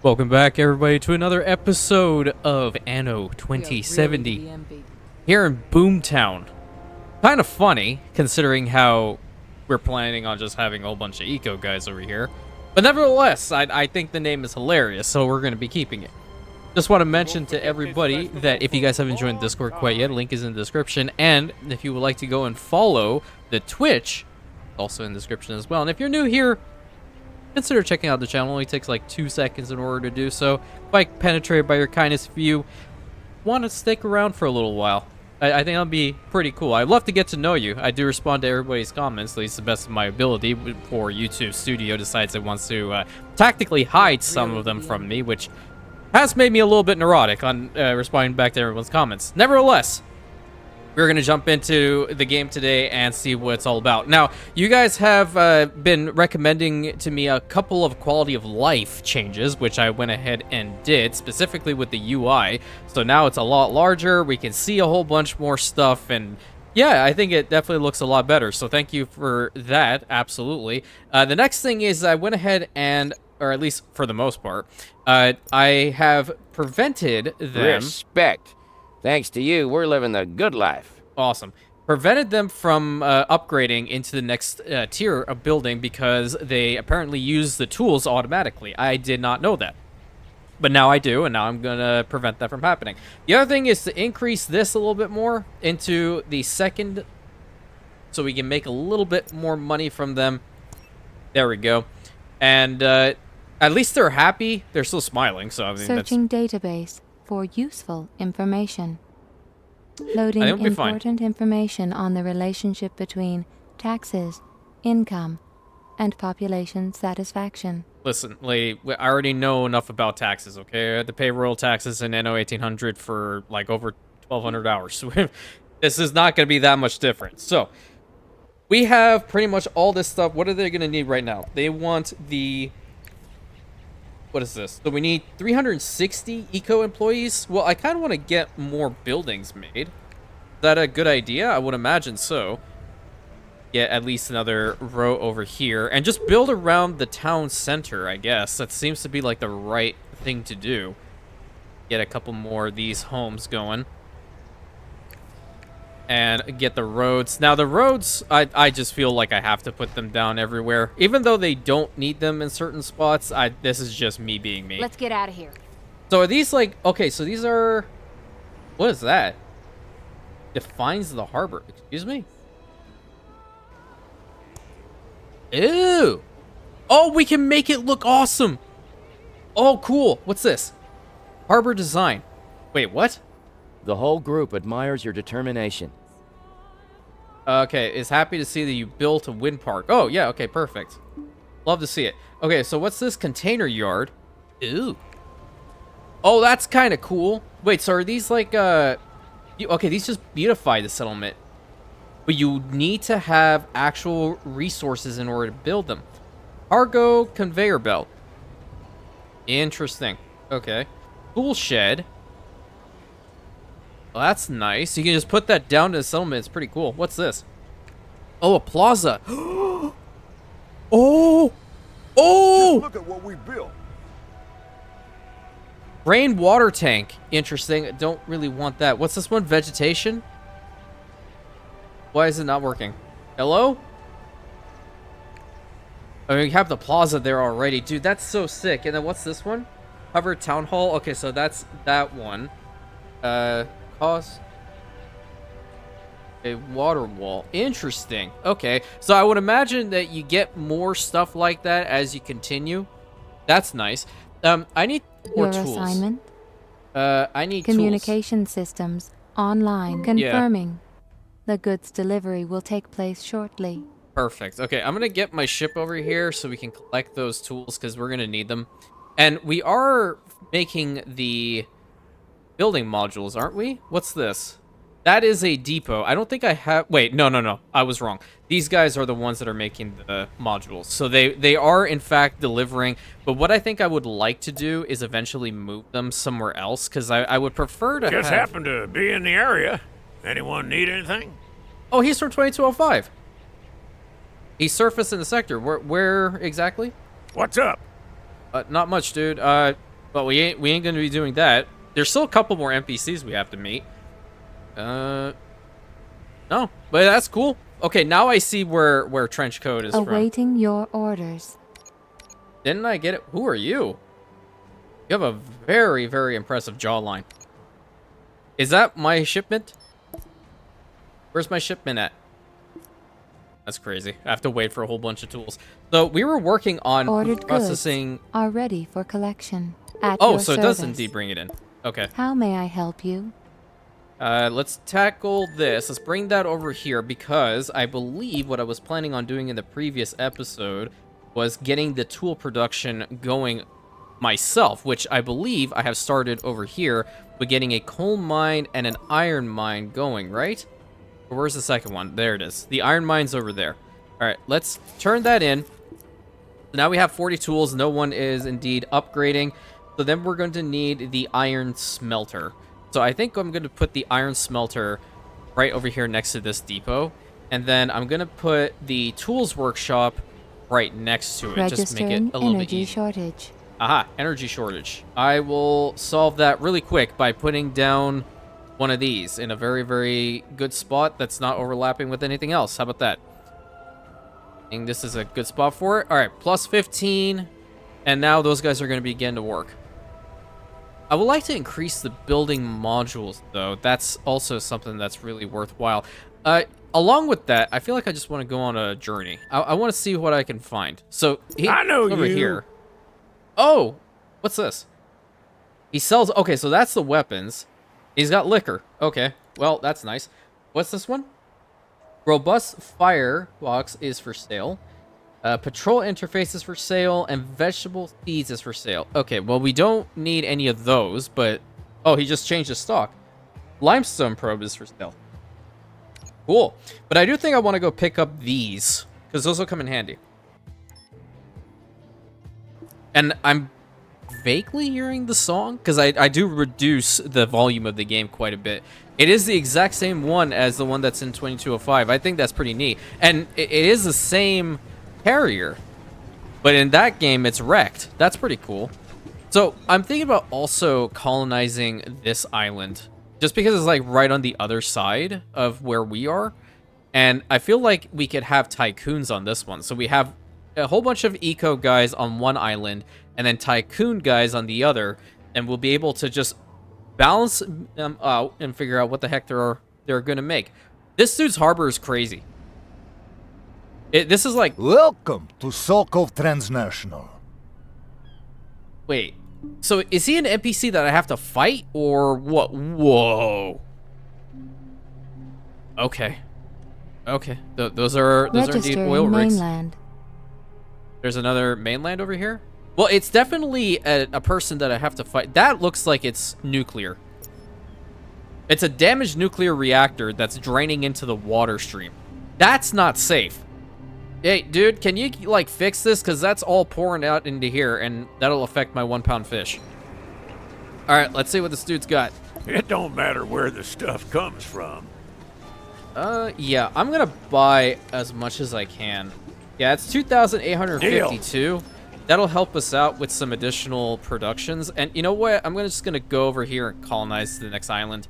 Welcome back, everybody, to another episode of Anno 2070 here in Boomtown. Kind of funny, considering how we're planning on just having a whole bunch of eco guys over here. But nevertheless, I think the name is hilarious, so we're going to be keeping it. Just want to mention to everybody that if you guys haven't joined Discord quite yet, link is in the description. And if you would like to go and follow the Twitch, also in the description as well. And if you're new here, consider checking out the channel. It only takes like 2 seconds in order to do so. Quite penetrated by your kindness. If you want to stick around for a little while, I think that'll be pretty cool. I'd love to get to know you. I do respond to everybody's comments, at least the best of my ability, before YouTube Studio decides it wants to tactically hide some of them from me, which has made me a little bit neurotic on responding back to everyone's comments. Nevertheless, we're going to jump into the game today and see what it's all about. Now, you guys have been recommending to me a couple of quality of life changes, which I went ahead and did, specifically with the UI. So now it's a lot larger. We can see a whole bunch more stuff. And yeah, I think it definitely looks a lot better. So thank you for that. Absolutely. The next thing is I went ahead and, or at least for the most part, I have prevented them. Respect. Thanks to you, we're living the good life. Awesome. Prevented them from upgrading into the next tier of building because they apparently use the tools automatically. I did not know that. But now I do, and now I'm going to prevent that from happening. The other thing is to increase this a little bit more into the second, so we can make a little bit more money from them. There we go. And at least they're happy. They're still smiling, so I mean, searching database for useful information. Loading important information on the relationship between taxes, income, and population satisfaction. Listen, lady, I already know enough about taxes, okay? I had to pay royal taxes in Anno 1800 for, like, over 1,200 hours. This is not going to be that much different. So, we have pretty much all this stuff. What are they going to need right now? They want the... What is this? So we need 360 eco employees? Well, I kind of want to get more buildings made. Is that a good idea? I would imagine so. Get at least another row over here. And just build around the town center, I guess. That seems to be like the right thing to do. Get a couple more of these homes going. And get the roads. Now, the roads, I just feel like I have to put them down everywhere. Even though they don't need them in certain spots, this is just me being me. Let's get out of here. So are these like... Okay, so these are... What is that? Defines the harbor. Excuse me? Ew! Oh, we can make it look awesome! Oh, cool. What's this? Harbor design. Wait, what? The whole group admires your determination. Okay, is happy to see that you built a wind park. Oh, yeah, okay, perfect. Love to see it. Okay, so what's this container yard? Ooh. Oh, that's kind of cool. Wait, so are these like, okay, these just beautify the settlement. But you need to have actual resources in order to build them. Cargo conveyor belt. Interesting. Okay. Tool shed. Well, that's nice. You can just put that down to the settlement. It's pretty cool. What's this? Oh, a plaza. Oh! Oh! Just look at what we built. Rainwater tank. Interesting. Don't really want that. What's this one? Vegetation? Why is it not working? Hello? I mean, we have the plaza there already. Dude, that's so sick. And then what's this one? Covered town hall. Okay, so that's that one. Cost. A water wall. Interesting. Okay, so I would imagine that you get more stuff like that as you continue. That's nice. I need more tools. Your assignment? I need communication tools. Systems online confirming the goods delivery will take place shortly. Perfect. Okay, I'm gonna get my ship over here so we can collect those tools because we're gonna need them. And we are making the building modules, aren't we? What's this? That is a depot. I don't think I have... Wait, no. I was wrong. These guys are the ones that are making the modules. So they are, in fact, delivering. But what I think I would like to do is eventually move them somewhere else, because I would prefer to Just happen to be in the area. Anyone need anything? Oh, he's from 2205. He's surfaced in the sector. Where exactly? What's up? Not much, dude. But we ain't gonna be doing that. There's still a couple more NPCs we have to meet. No, but that's cool. Okay, now I see where trench coat is from. Awaiting your orders. Didn't I get it? Who are you? You have a very, very impressive jawline. Is that my shipment? Where's my shipment at? That's crazy. I have to wait for a whole bunch of tools. So we were working on Ordered processing. goods are ready for collection. At Oh, your so it does service. indeed bring it in. Okay. How may I help you? Let's tackle this. Let's bring that over here because I believe what I was planning on doing in the previous episode was getting the tool production going myself, which I believe I have started over here with getting a coal mine and an iron mine going, right? Or where's the second one? There it is. The iron mine's over there. All right, let's turn that in. Now we have 40 tools. No one is indeed upgrading. So then we're going to need the iron smelter. So I think I'm going to put the iron smelter right over here next to this depot. And then I'm going to put the tools workshop right next to it. Just make it a little bit energy easier. shortage. Aha, energy shortage. I will solve that really quick by putting down one of these in a very, very good spot that's not overlapping with anything else. How about that? I think this is a good spot for it. All right, plus 15. And now those guys are going to begin to work. I would like to increase the building modules, though. That's also something that's really worthwhile. Along with that, I feel like I just want to go on a journey. I want to see what I can find. So, I know over you. here. Oh, what's this? He sells... Okay, so that's the weapons. He's got liquor. Okay, well, that's nice. What's this one? Robust firebox is for sale. Patrol interface is for sale, and vegetable seeds is for sale. Okay, well, we don't need any of those, but... Oh, he just changed his stock. Limestone probe is for sale. Cool. But I do think I want to go pick up these, because those will come in handy. And I'm vaguely hearing the song, because I do reduce the volume of the game quite a bit. It is the exact same one as the one that's in 2205. I think that's pretty neat. And it is the same carrier, but in that game it's wrecked. That's pretty cool. So I'm thinking about also colonizing this island, just because it's like right on the other side of where we are, and I feel like we could have tycoons on this one. So we have a whole bunch of eco guys on one island and then tycoon guys on the other, and we'll be able to just balance them out and figure out what the heck they're gonna make. This dude's harbor is crazy. This is like... Welcome to Sokov Transnational. Wait, so is he an NPC that I have to fight, or what? Whoa. Okay. Okay, those are indeed Register oil in rigs. mainland. There's another mainland over here? Well, it's definitely a person that I have to fight. That looks like it's nuclear. It's a damaged nuclear reactor that's draining into the water stream. That's not safe. Hey, dude, can you, like, fix this? Because that's all pouring out into here, and that'll affect my 1-pound fish. All right, let's see what this dude's got. It don't matter where the stuff comes from. Yeah, I'm going to buy as much as I can. Yeah, it's 2,852. That'll help us out with some additional productions. And you know what? I'm just going to go over here and colonize the next island.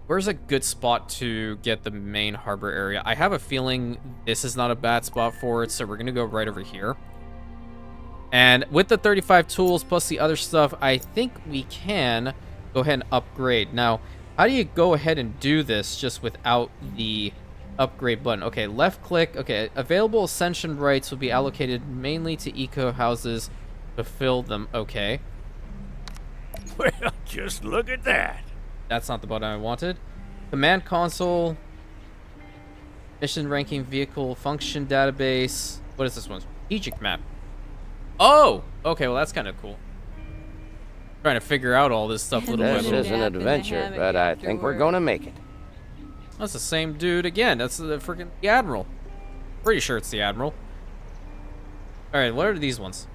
Where's a good spot to get the main harbor area? I have a feeling this is not a bad spot for it, so we're going to go right over here. And with the 35 tools plus the other stuff, I think we can go ahead and upgrade. Now, how do you go ahead and do this just without the upgrade button? Okay, left click. Okay, available ascension rights will be allocated mainly to eco houses to fill them. Okay. Well, just look at that. That's not the button I wanted. Command console. Mission ranking vehicle function database. What is this one? Strategic map. Oh! Okay, well that's kind of cool. Trying to figure out all this stuff little by This little. is an adventure, but I think we're gonna make it. That's the same dude again. That's the freaking Admiral. Pretty sure it's the Admiral. Alright, what are these ones?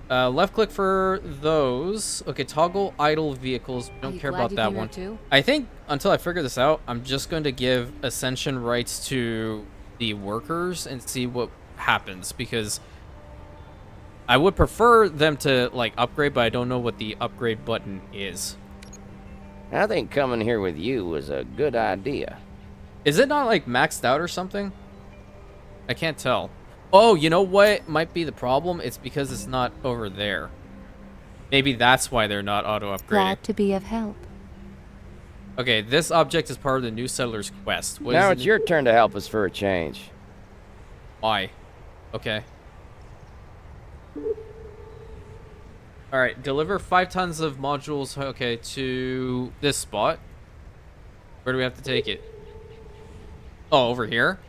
Left click for those. Okay, toggle idle vehicles. Don't care about that one. I think until I figure this out, I'm just going to give ascension rights to the workers and see what happens, because I would prefer them to, like, upgrade, but I don't know what the upgrade button is. I think coming here with you was a good idea. Is it not, like, maxed out or something? I can't tell. Oh, you know what might be the problem? It's because it's not over there. Maybe that's why they're not auto-upgrading. Glad to be of help. Okay, this object is part of the new settler's quest. What Now is it's your turn to help us for a change. Why? Okay. Alright, deliver 5 tons of modules, okay, to this spot. Where do we have to take it? Oh, over here?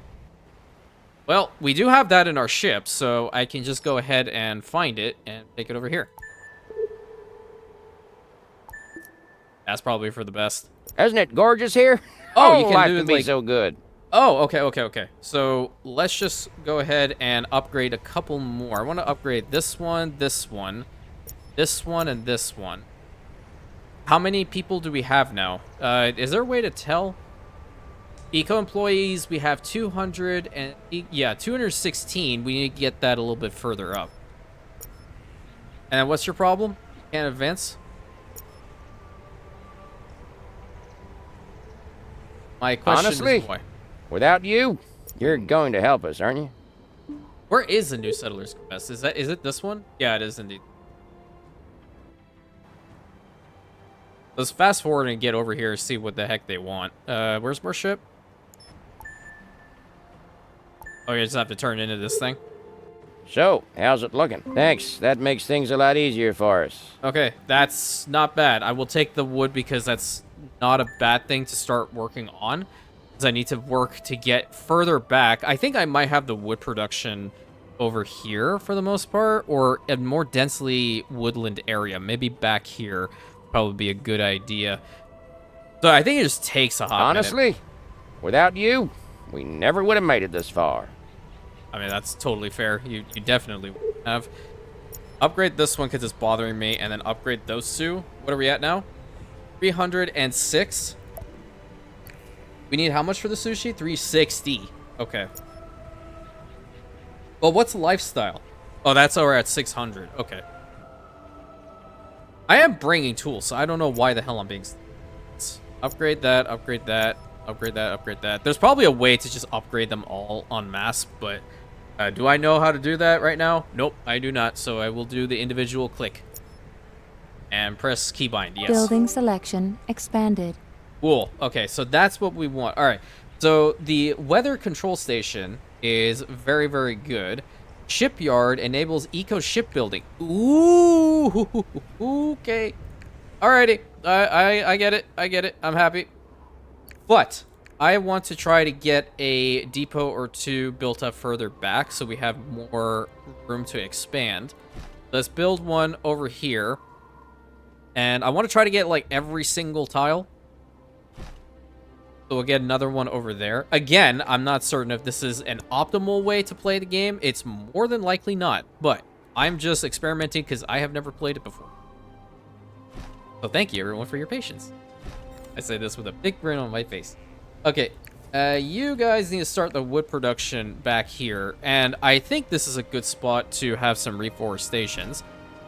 Well, we do have that in our ship, so I can just go ahead and find it and take it over here. That's probably for the best. Isn't it gorgeous here? Oh, you can life do can it, be like... so good. Oh, okay. So let's just go ahead and upgrade a couple more. I want to upgrade this one, this one, this one, and this one. How many people do we have now? Is there a way to tell? Eco employees, we have 200 and yeah, 216. We need to get that a little bit further up. And then what's your problem? Can't advance? My question Honestly, is why. Without you, you're going to help us, aren't you? Where is the new settlers quest? Is it this one? Yeah, it is indeed. Let's fast forward and get over here, see what the heck they want. Where's more ship? Oh, you just have to turn into this thing? So, how's it looking? Thanks. That makes things a lot easier for us. Okay, that's not bad. I will take the wood because that's not a bad thing to start working on. Because I need to work to get further back. I think I might have the wood production over here for the most part, or a more densely woodland area. Maybe back here probably be a good idea. So I think it just takes a hot Honestly, minute. without you, we never would have made it this far. I mean, that's totally fair. You definitely have. Upgrade this one because it's bothering me, and then upgrade those two. What are we at now? 306. We need how much for the sushi? 360. Okay. Well, what's lifestyle? Oh, that's over at 600. Okay. I am bringing tools, so I don't know why the hell I'm being... Upgrade that, upgrade that, upgrade that, upgrade that. There's probably a way to just upgrade them all en masse, but... do I know how to do that right now? Nope, I do not, so I will do the individual click. And press keybind, yes. Building selection expanded. Cool. Okay, so that's what we want. All right. So the weather control station is very, very good. Shipyard enables eco shipbuilding. Ooh. Okay. Alrighty. I get it. I get it. I'm happy. But I want to try to get a depot or two built up further back so we have more room to expand. Let's build one over here. And I want to try to get like every single tile. So we'll get another one over there. Again, I'm not certain if this is an optimal way to play the game. It's more than likely not. But I'm just experimenting because I have never played it before. So thank you, everyone, for your patience. I say this with a big grin on my face. Okay, you guys need to start the wood production back here. And I think this is a good spot to have some reforestations.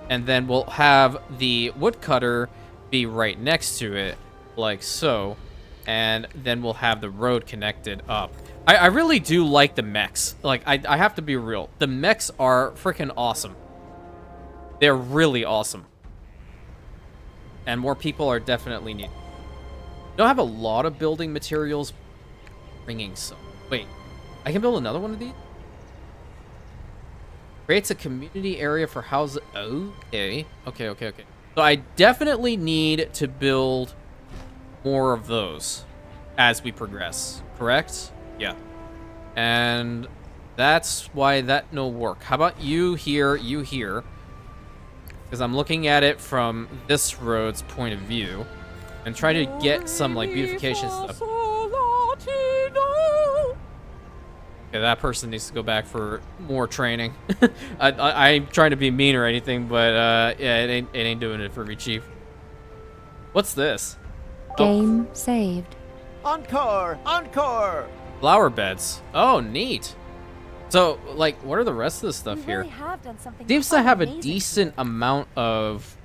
And then we'll have the woodcutter be right next to it, like so. And then we'll have the road connected up. I really do like the mechs. Like, I have to be real. The mechs are freaking awesome. They're really awesome. And more people are definitely needed. Don't have a lot of building materials. Bringing some. Wait, I can build another one of these? Creates a community area for houses. Okay. Okay. So I definitely need to build more of those as we progress, correct? Yeah. And that's why that no work. How about you here, you here? Because I'm looking at it from this road's point of view and trying to get some like beautification stuff. Okay, that person needs to go back for more training. I ain't trying to be mean or anything, but yeah, it ain't doing it for me, Chief. What's this? Game saved. Encore! Encore! Flower beds. Oh, neat. So, like, what are the rest of the stuff here? Really have done something Seems to have a amazing decent here. amount of,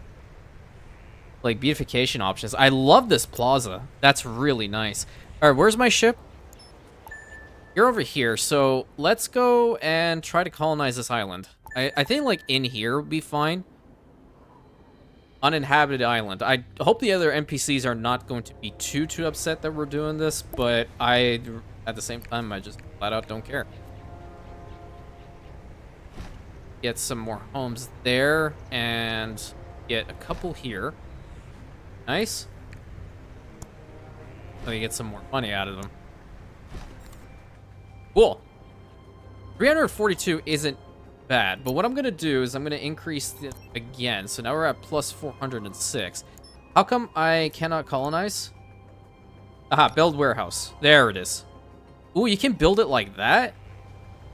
like, beautification options. I love this plaza. That's really nice. All right, where's my ship? You're over here, so let's go and try to colonize this island. I think, like, in here would be fine. Uninhabited island. I hope the other NPCs are not going to be too upset that we're doing this, but at the same time, I just flat out don't care. Get some more homes there, and get a couple here. Nice. Let me get some more money out of them. Cool. 342 isn't bad, but what I'm gonna do is I'm gonna increase it again. So now we're at plus 406. How come I cannot colonize? Aha, build warehouse. There it is. Ooh, you can build it like that?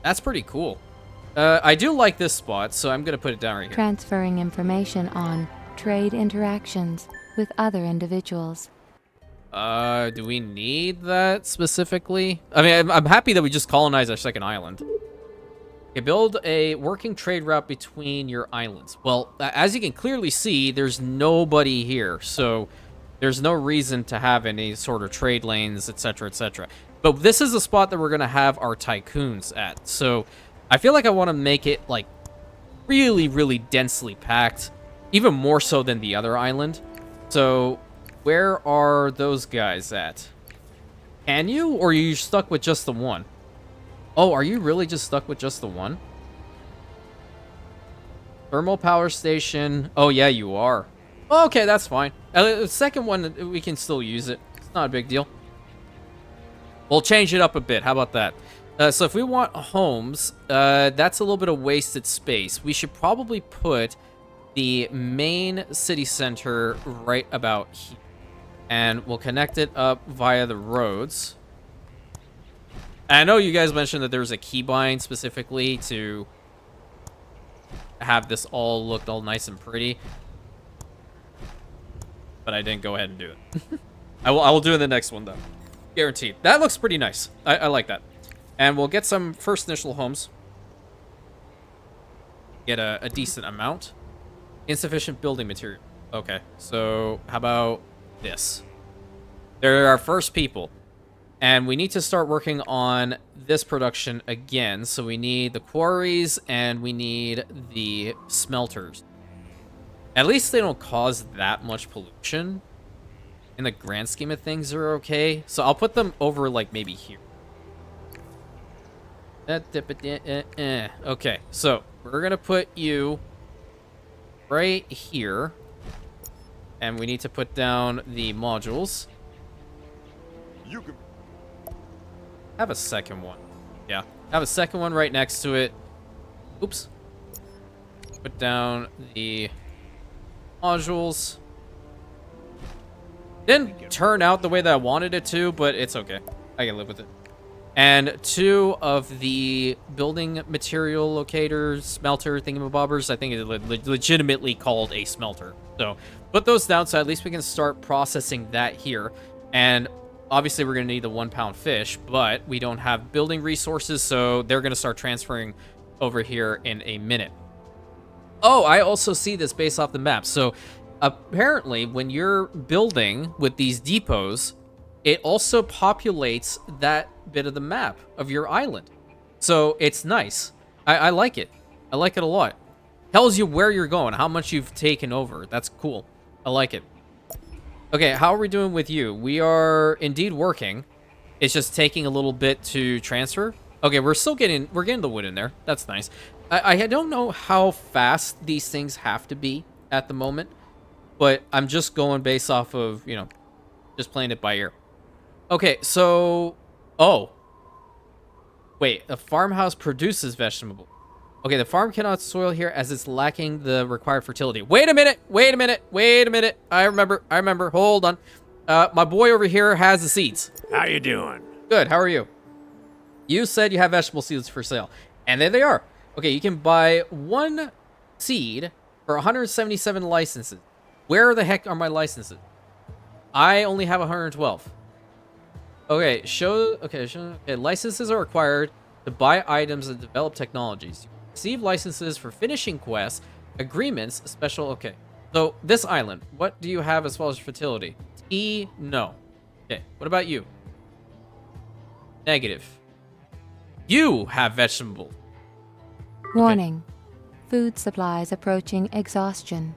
That's pretty cool. I do like this spot, so I'm gonna put it down right here. Transferring information on trade interactions with other individuals. Do we need that specifically? I mean, I'm happy that we just colonized our second island. Okay, build a working trade route between your islands. Well, as you can clearly see, there's nobody here, so there's no reason to have any sort of trade lanes, etc., etc. But this is the spot that we're going to have our tycoons at. So I feel like I want to make it, like, really, really densely packed, even more so than the other island. So where are those guys at? Can you, or are you stuck with just the one? Oh, are you really just stuck with just the one? Thermal power station. Oh, yeah, you are. Okay, that's fine. The second one, we can still use it. It's not a big deal. We'll change it up a bit. How about that? So if we want homes, that's a little bit of wasted space. We should probably put the main city center right about here. And we'll connect it up via the roads. I know you guys mentioned that there was a keybind specifically to have this all look all nice and pretty. But I didn't go ahead and do it. I will do it in the next one, though. Guaranteed. That looks pretty nice. I like that. And we'll get some first initial homes. Get a decent amount. Insufficient building material. Okay, so how about this? They're our first people. And we need to start working on this production again. So we need the quarries and we need the smelters. At least they don't cause that much pollution. In the grand scheme of things, they're okay. So I'll put them over, like, maybe here. Okay, so we're going to put you right here. And we need to put down the modules. You can... Have a second one. Yeah, have a second one right next to it. Oops. Put down the modules. Didn't turn out the way that I wanted it to, but it's okay. I can live with it. And 2 of the building material locators, smelter thingamabobbers, I think it's legitimately called a smelter. So put those down so at least we can start processing that here. And obviously, we're going to need the 1-pound fish, but we don't have building resources, so they're going to start transferring over here in a minute. Oh, I also see this based off the map. So apparently, when you're building with these depots, it also populates that bit of the map of your island. So it's nice. I like it. I like it a lot. Tells you where you're going, how much you've taken over. That's cool. I like it. Okay, how are we doing with you? We are indeed working. It's just taking a little bit to transfer. Okay, we're getting the wood in there. That's nice. I don't know how fast these things have to be at the moment, but I'm just going based off of, you know, just playing it by ear. Okay, so, oh. Wait, a farmhouse produces vegetable. Okay, the farm cannot soil here as it's lacking the required fertility. Wait a minute. I remember. Hold on. My boy over here has the seeds. How you doing? Good, how are you? You said you have vegetable seeds for sale. And there they are. Okay, you can buy 1 seed for 177 licenses. Where the heck are my licenses? I only have 112. Okay, licenses are required. to buy items and develop technologies. You receive licenses for finishing quests, agreements, special... Okay. So, this island, what do you have as far as fertility? T, no. Okay, what about you? Negative. You have vegetable. Warning. Food supplies approaching exhaustion.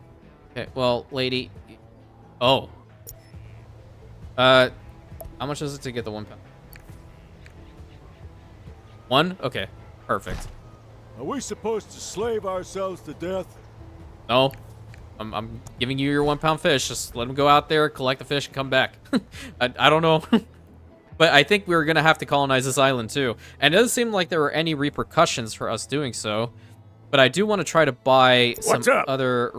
Okay, well, lady... Oh. How much is it to get the 1 pound? 1? Okay, perfect. Are we supposed to slave ourselves to death? No. I'm giving you your 1 pound fish. Just let him go out there, collect the fish, and come back. I don't know. But I think we're going to have to colonize this island, too. And it doesn't seem like there were any repercussions for us doing so. But I do want to try to buy some other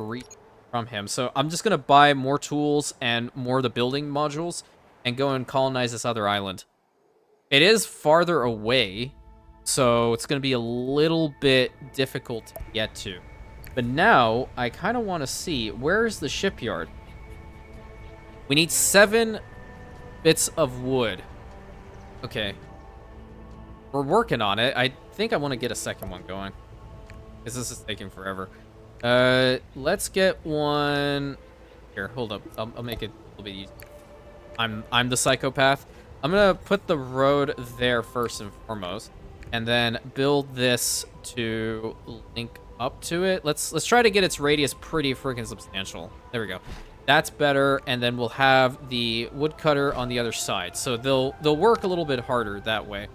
from him. So I'm just going to buy more tools and more of the building modules and go and colonize this other island. It is farther away, so it's going to be a little bit difficult to get to. But now, I kind of want to see, where's the shipyard? We need 7 bits of wood. Okay. We're working on it. I think I want to get a second one going, because this is taking forever. Let's get one... Here, hold up. I'll make it a little bit easier. I'm the psychopath. I'm going to put the road there first and foremost, and then build this to link up to it. Let's try to get its radius pretty freaking substantial. There we go. That's better, and then we'll have the woodcutter on the other side. So they'll work a little bit harder that way.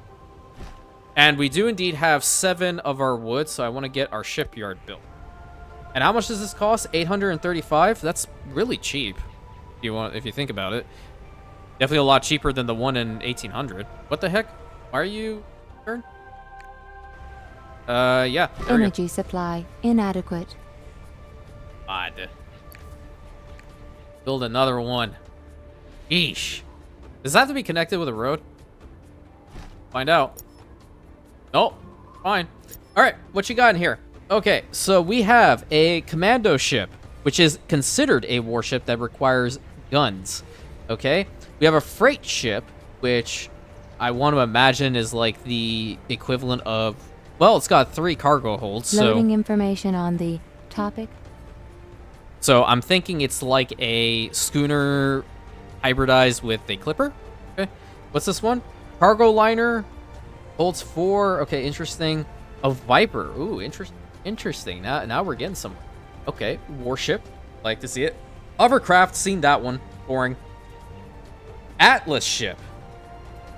And we do indeed have 7 of our wood, so I want to get our shipyard built. And how much does this cost? 835? That's really cheap. If you think about it. Definitely a lot cheaper than the one in 1800. What the heck? Why are you... Turn? Yeah. Energy supply inadequate. Odd. Build another one. Yeesh. Does that have to be connected with a road? Find out. Nope. Fine. Alright, what you got in here? Okay, so we have a commando ship, which is considered a warship that requires guns. Okay? We have a freight ship, which I want to imagine is like the equivalent of... Well, it's got 3 cargo holds, Loading information on the topic. So I'm thinking it's like a schooner hybridized with a clipper. Okay. What's this one? Cargo liner. Holds 4. Okay, interesting. A Viper. Ooh, interesting. Now we're getting somewhere. Okay, warship. Like to see it. Hovercraft. Seen that one. Boring. Atlas ship.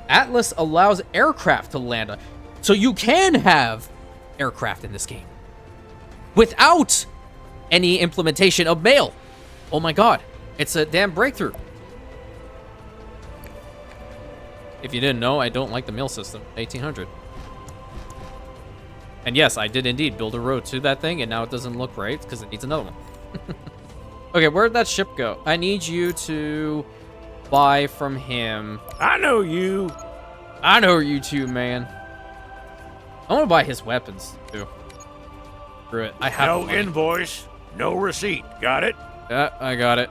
Atlas allows aircraft to land. So you can have aircraft in this game without any implementation of mail. Oh my god. It's a damn breakthrough. If you didn't know, I don't like the mail system. 1800. And yes, I did indeed build a road to that thing, and now it doesn't look right because it needs another one. Okay, where'd that ship go? I need you to buy from him. I know you. I know you too, man. I want to buy his weapons too. Screw it. I have No money. invoice, no receipt. Got it? Yeah, I got it.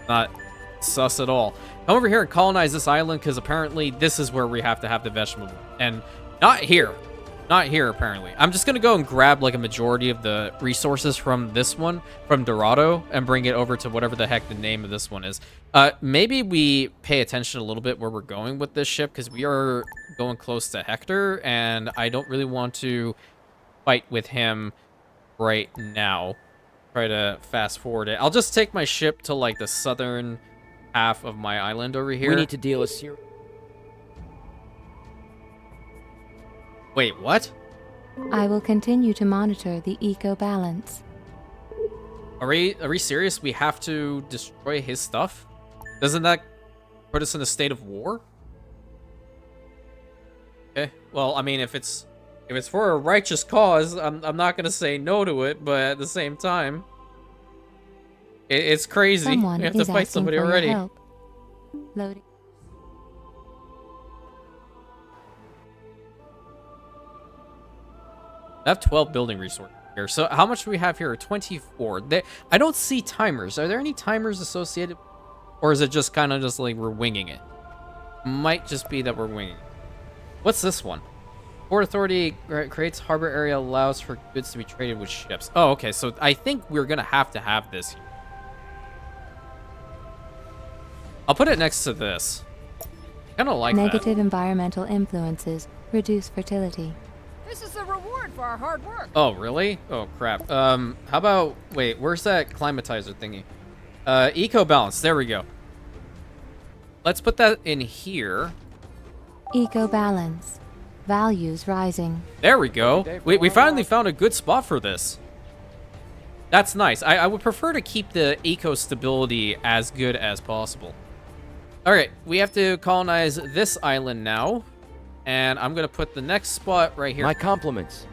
Not sus at all. Come over here and colonize this island, because apparently this is where we have to have the vegetable. And not here. Not here, apparently. I'm just going to go and grab, like, a majority of the resources from this one, from Dorado, and bring it over to whatever the heck the name of this one is. Maybe we pay attention a little bit where we're going with this ship, because we are going close to Hector, and I don't really want to fight with him right now. Try to fast forward it. I'll just take my ship to, like, the southern half of my island over here. We need to deal with serious... Wait, what? I will continue to monitor the eco balance. Are we serious? We have to destroy his stuff? Doesn't that put us in a state of war? Okay. Well, I mean, if it's for a righteous cause, I'm not gonna say no to it, but at the same time, it's crazy. Someone we have to is fight asking somebody for your already. help. Loading. I have 12 building resources here. So how much do we have here? 24. I don't see timers. Are there any timers associated? Or is it just kind of just like we're winging it? Might just be that we're winging it. What's this one? Port Authority creates harbor area, allows for goods to be traded with ships. Oh, okay. So I think we're going to have this. I'll put it next to this. Kind of like Negative that. environmental influences reduce fertility. This is the reward for our hard work. Oh, really? Oh, crap. How about... Wait, where's that climatizer thingy? Eco balance. There we go. Let's put that in here. Eco balance. Values rising. There we go. We finally found a good spot for this. That's nice. I would prefer to keep the eco stability as good as possible. All right, we have to colonize this island now. And I'm going to put the next spot right here. My compliments.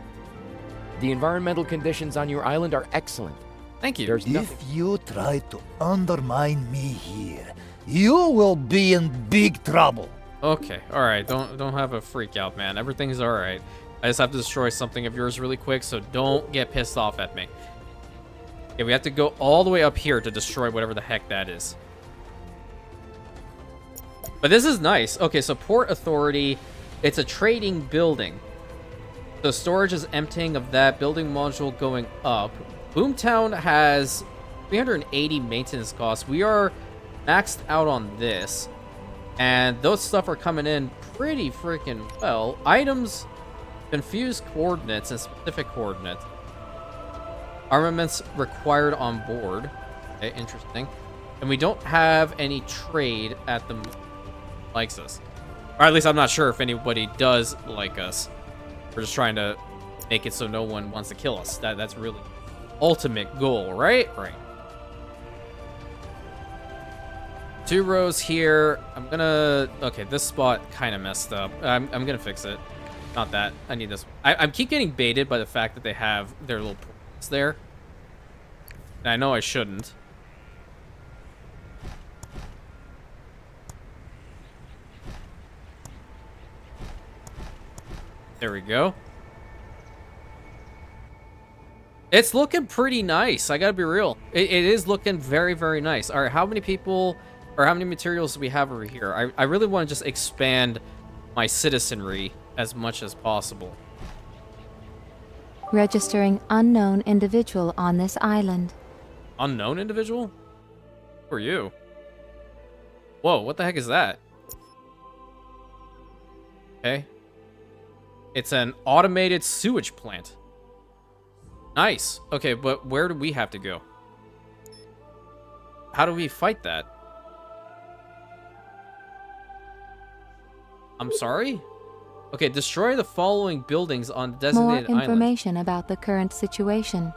The environmental conditions on your island are excellent. Thank you. There's If nothing. you try to undermine me here, you will be in big trouble. Okay, all right. Don't have a freak out, man. Everything's all right. I just have to destroy something of yours really quick, so don't get pissed off at me. Okay, we have to go all the way up here to destroy whatever the heck that is. But this is nice. Okay, so Port Authority, it's a trading building. So storage is emptying of that. Building module going up. Boomtown has 380 maintenance costs. We are maxed out on this. And those stuff are coming in pretty freaking well. Items, confused coordinates and specific coordinates. Armaments required on board. Okay, interesting. And we don't have any trade at the likes us. Or at least I'm not sure if anybody does like us. We're just trying to make it so no one wants to kill us. That's really ultimate goal, right? Right. 2 rows here. I'm gonna... Okay, this spot kind of messed up. I'm gonna fix it. Not that. I need this. I keep getting baited by the fact that they have their little ports there. And I know I shouldn't. There we go. It's looking pretty nice. I gotta be real. It is looking very, very nice. All right, how many people or how many materials do we have over here? I really want to just expand my citizenry as much as possible. Registering unknown individual on this island. Unknown individual? Who are you? Whoa, what the heck is that? Okay. It's an automated sewage plant. Nice. Okay, but where do we have to go? How do we fight that? I'm sorry? Okay, destroy the following buildings on More designated island. information about the current situation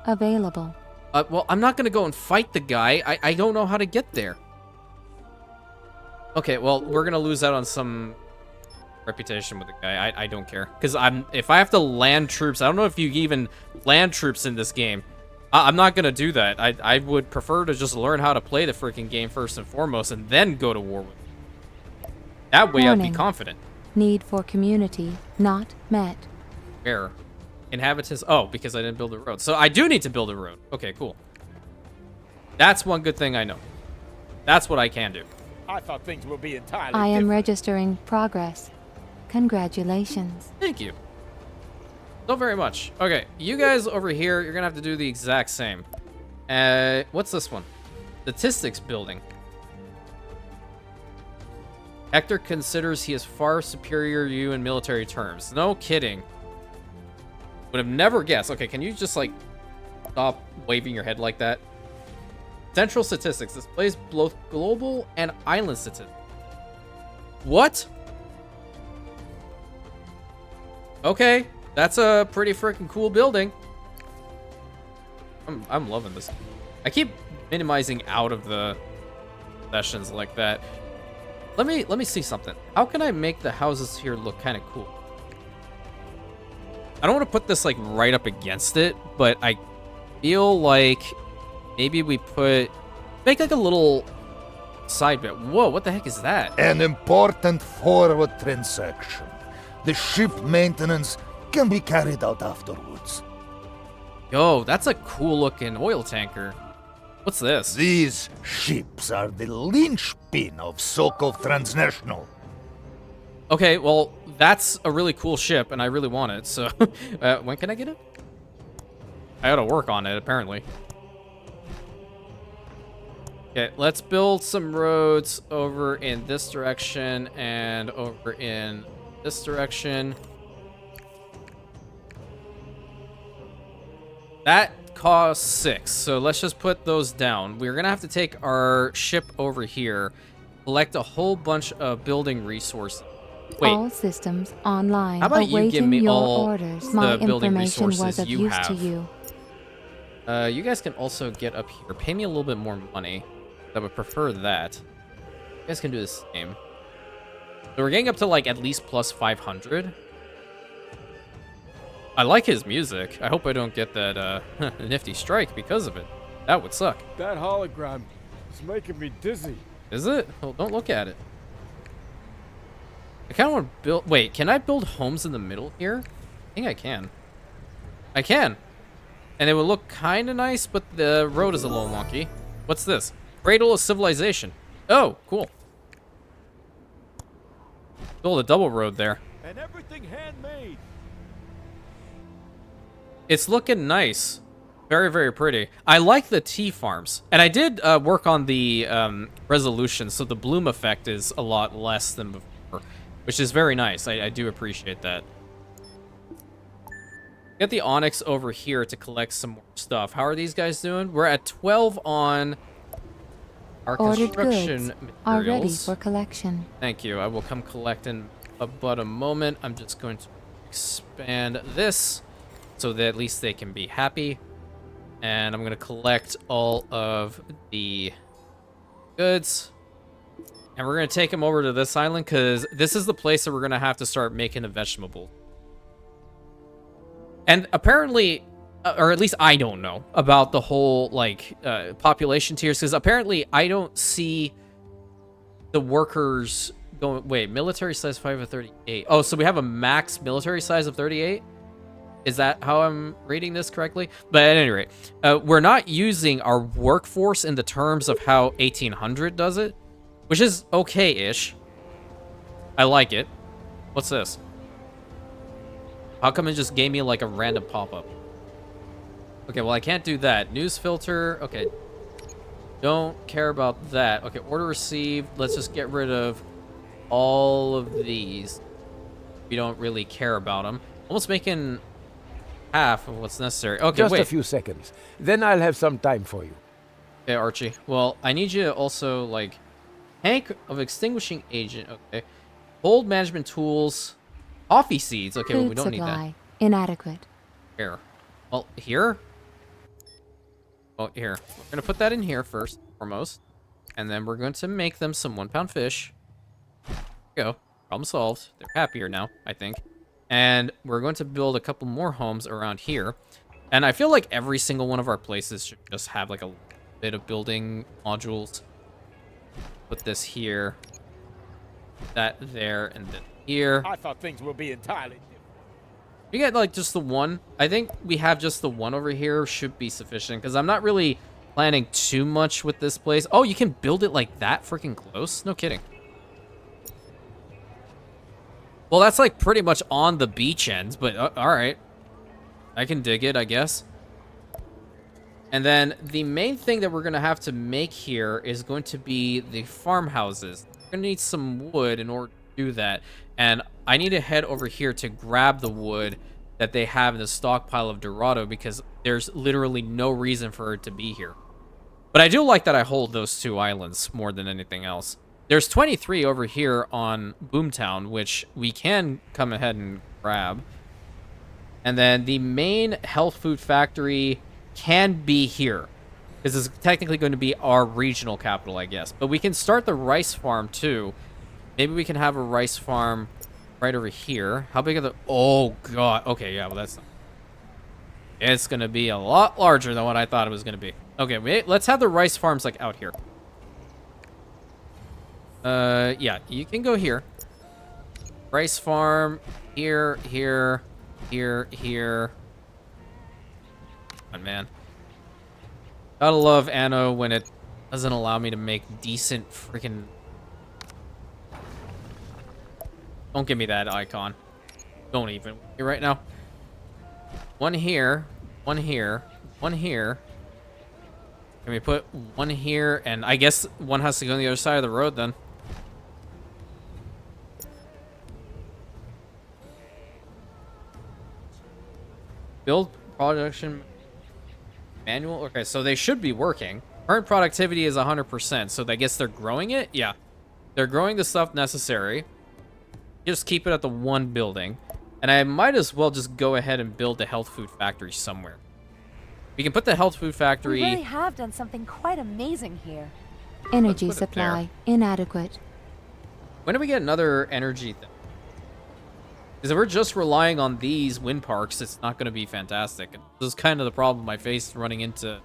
available. Well, I'm not gonna go and fight the guy. I don't know how to get there. Okay, well, we're gonna lose out on some reputation with the guy. I don't care. Because if I have to land troops, I don't know if you even land troops in this game. I'm not gonna do that. I would prefer to just learn how to play the freaking game first and foremost and then go to war with it. That way I'd be Warning. confident. Need for community not met. Where? Inhabitants... Oh, because I didn't build a road. So I do need to build a road. Okay, cool. That's one good thing I know. That's what I can do. I thought things would be entirely I am different. registering progress. Congratulations. Thank you. So very much. Okay, you guys over here, you're gonna have to do the exact same. What's this one? Statistics building. Hector considers he is far superior to you in military terms. No kidding. Would have never guessed. Okay, can you just, like, stop waving your head like that? Central statistics displays both global and island statistics. What? Okay, that's a pretty freaking cool building. I'm loving this. I keep minimizing out of the sessions like that. Let me see something. How can I make the houses here look kind of cool? I don't want to put this like right up against it, but I feel like maybe we make like a little side bit. Whoa, what the heck is that? An important forward transaction. The ship maintenance can be carried out afterwards. Yo, that's a cool looking oil tanker. What's this? These ships are the linchpin of Sokov Transnational. Okay, well, that's a really cool ship, and I really want it, so... when can I get it? I gotta work on it, apparently. Okay, let's build some roads over in this direction and over in this direction. That costs 6, so let's just put those down. We're gonna have to take our ship over here, collect a whole bunch of building resources. Wait, All systems online. how about you give awaiting me your all orders. My the building information was resources of you use to have? you. You guys can also get up here. Pay me a little bit more money. I would prefer that. You guys can do the same. So we're getting up to like at least plus 500. I like his music. I hope I don't get that nifty strike because of it. That would suck. That hologram is making me dizzy. Is it? Well, don't look at it. I kind of want to build... Wait, can I build homes in the middle here? I think I can. I can. And it would look kind of nice, but the road is a little wonky. What's this? Cradle of Civilization. Oh, cool. Build a double road there. And everything handmade. It's looking nice. Very, very pretty. I like the tea farms. And I did work on the resolution, so the bloom effect is a lot less than before, which is very nice. I do appreciate that. Get the Onyx over here to collect some more stuff. How are these guys doing? We're at 12 on our Ordered construction goods are ready materials. for collection. Thank you. I will come collect in about a moment. I'm just going to expand this so that at least they can be happy. And I'm going to collect all of the goods. And we're going to take them over to this island because this is the place that we're going to have to start making a vegetable. And apparently, or at least I don't know about the whole, like, population tiers. Because apparently I don't see the workers going... Wait, military size 5 of 38. Oh, so we have a max military size of 38? Is that how I'm reading this correctly? But at any rate, we're not using our workforce in the terms of how 1800 does it, which is okay-ish. I like it. What's this? How come it just gave me like a random pop-up? Okay, well, I can't do that. News filter. Okay. Don't care about that. Okay, order received. Let's just get rid of all of these. We don't really care about them. Almost making half of what's necessary. Okay, Just wait. a few seconds. Then I'll have some time for you. Okay, Archie. Well, I need you to also, like, tank of extinguishing agent. Okay. Hold management tools. Coffee seeds. Okay, well, we Food don't need that. supply inadequate. Here. Well, here? Oh, here. We're going to put that in here first, foremost. And then we're going to make them some 1-pound fish. There you go. Problem solved. They're happier now, I think. And we're going to build a couple more homes around here. And I feel like every single one of our places should just have like a bit of building modules. Put this here. That there, and then here. I thought things would be entirely different. You get like just the one. I think we have just the one over here should be sufficient because I'm not really planning too much with this place. Oh, you can build it like that freaking close? No kidding. Well, that's like pretty much on the beach ends, but all right. I can dig it, I guess. And then the main thing that we're going to have to make here is going to be the farmhouses. We're going to need some wood in order to do that. And I need to head over here to grab the wood that they have in the stockpile of Dorado because there's literally no reason for it to be here. But I do like that I hold those two islands more than anything else. There's 23 over here on Boomtown, which we can come ahead and grab. And then the main health food factory can be here. This is technically going to be our regional capital, I guess. But we can start the rice farm, too. Maybe we can have a rice farm right over here. How big are the... Oh, God. Okay, yeah, well, that's... It's going to be a lot larger than what I thought it was going to be. Okay, wait, let's have the rice farms, like, out here. Yeah, you can go here. Rice farm, here, here, here, here. Come on, man. Gotta love Anno when it doesn't allow me to make decent freaking... Don't give me that icon. Don't even. Right now. One here. One here. One here. Can we put one here? And I guess one has to go on the other side of the road then. Build production manual. Okay, so they should be working. Current productivity is 100%, so I guess they're growing it? Yeah. They're growing the stuff necessary. Just keep it at the one building. And I might as well just go ahead and build the health food factory somewhere. We can put the health food factory... We really have done something quite amazing here. Energy supply inadequate. When do we get another energy thing? Because if we're just relying on these wind parks, it's not going to be fantastic. This is kind of the problem I faced running into...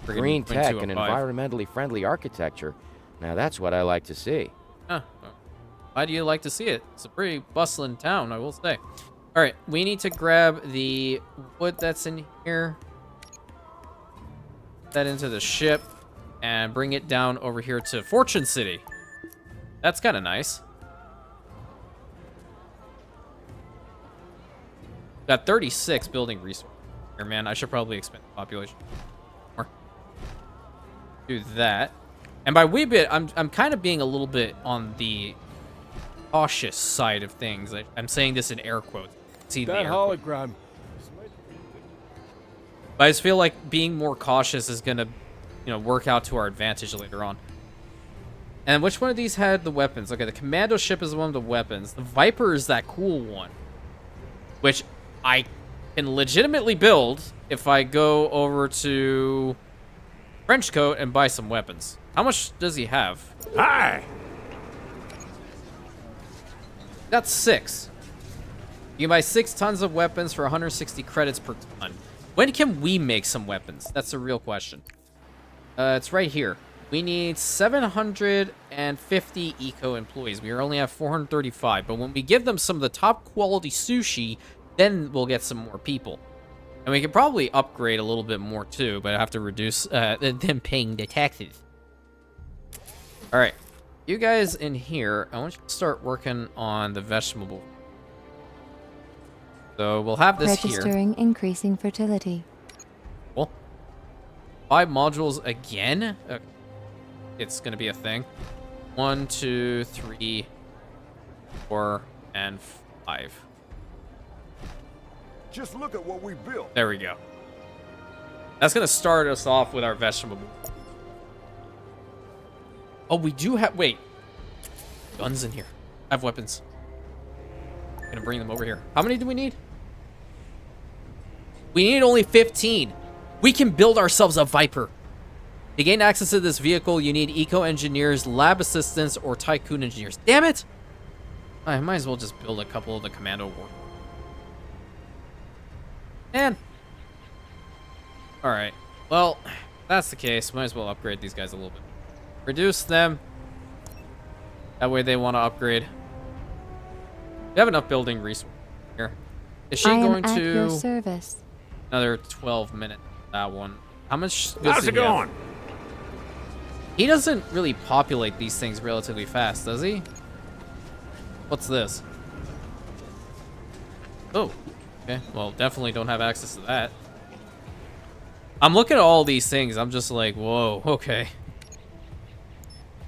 Green tech and 205. environmentally friendly architecture. Now that's what I like to see. Huh. Why do you like to see it? It's a pretty bustling town, I will say. All right, we need to grab the wood that's in here. Put that into the ship and bring it down over here to Fortune City. That's kind of nice. Got 36 building resources here, man. I should probably expand the population more. Do that. And by wee bit, I'm kind of being a little bit on the cautious side of things. I'm saying this in air quotes. See That the quote. hologram. But I just feel like being more cautious is gonna, work out to our advantage later on. And which one of these had the weapons? Okay, the commando ship is the one with the weapons. The Viper is that cool one, which I can legitimately build if I go over to Frenchcoat and buy some weapons. How much does he have? Hi! That's 6. You can buy 6 tons of weapons for 160 credits per ton. When can we make some weapons? That's a real question. It's right here. We need 750 eco employees. We only have 435. But when we give them some of the top quality sushi, then we'll get some more people. And we can probably upgrade a little bit more too, but I have to reduce them paying the taxes. All right. You guys in here, I want you to start working on the vegetable. So we'll have this Registering increasing fertility. Cool. 5 modules again? It's going to be a thing. 1, 2, 3, 4, and 5. Just look at what we built. There we go. That's going to start us off with our vegetable. Oh, we do have... Wait. Guns in here. I have weapons. I'm going to bring them over here. How many do we need? We need only 15. We can build ourselves a Viper. To gain access to this vehicle, you need eco-engineers, lab assistants, or Tycoon engineers. Damn it! I might as well just build a couple of the commando war. Man. Alright. Well, if that's the case. Might as well upgrade these guys a little bit. Reduce them. That way they want to upgrade. We have enough building resources here. Is she going I am at your to... service. Another 12 minutes. That one. How much... How's it going? He doesn't really populate these things relatively fast, does he? What's this? Oh. Okay. Well, definitely don't have access to that. I'm looking at all these things. I'm just like, whoa. Okay.